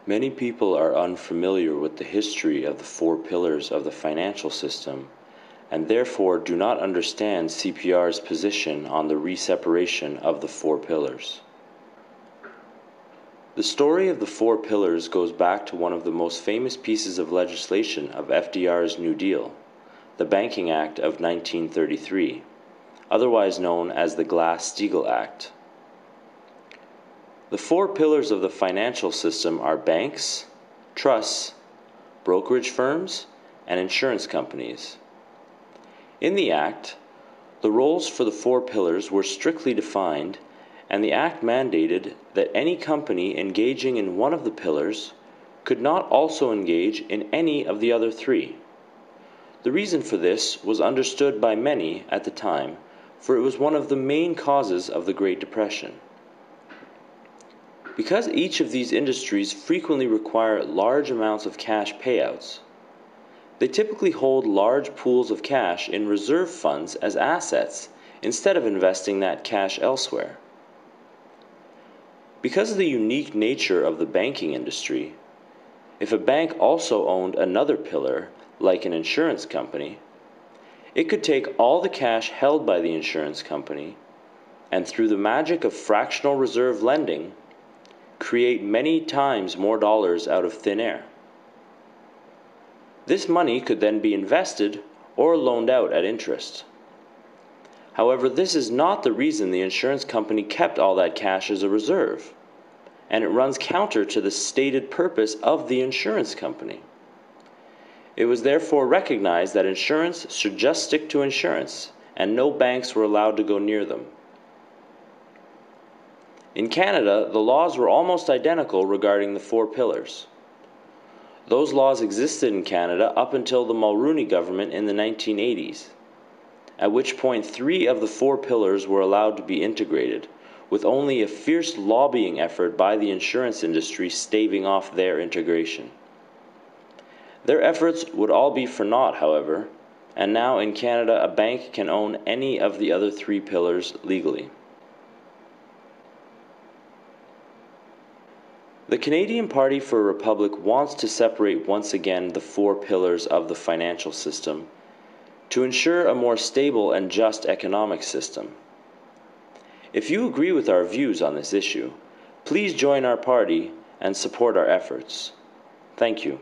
Many people are unfamiliar with the history of the four pillars of the financial system and therefore do not understand CPR's position on the reseparation of the four pillars. The story of the four pillars goes back to one of the most famous pieces of legislation of FDR's New Deal, the Banking Act of 1933, otherwise known as the Glass-Steagall Act. The four pillars of the financial system are banks, trusts, brokerage firms, and insurance companies. In the Act, the roles for the four pillars were strictly defined, and the Act mandated that any company engaging in one of the pillars could not also engage in any of the other three. The reason for this was understood by many at the time, for it was one of the main causes of the Great Depression. Because each of these industries frequently require large amounts of cash payouts, they typically hold large pools of cash in reserve funds as assets instead of investing that cash elsewhere. Because of the unique nature of the banking industry, if a bank also owned another pillar, like an insurance company, it could take all the cash held by the insurance company and, through the magic of fractional reserve lending, create many times more dollars out of thin air. This money could then be invested or loaned out at interest. However, this is not the reason the insurance company kept all that cash as a reserve, and it runs counter to the stated purpose of the insurance company. It was therefore recognized that insurance should just stick to insurance, and no banks were allowed to go near them. In Canada, the laws were almost identical regarding the four pillars. Those laws existed in Canada up until the Mulroney government in the 1980s, at which point 3 of the 4 pillars were allowed to be integrated, with only a fierce lobbying effort by the insurance industry staving off their integration. Their efforts would all be for naught, however, and now in Canada a bank can own any of the other 3 pillars legally. The Canadian Party for a Republic wants to separate once again the 4 pillars of the financial system to ensure a more stable and just economic system. If you agree with our views on this issue, please join our party and support our efforts. Thank you.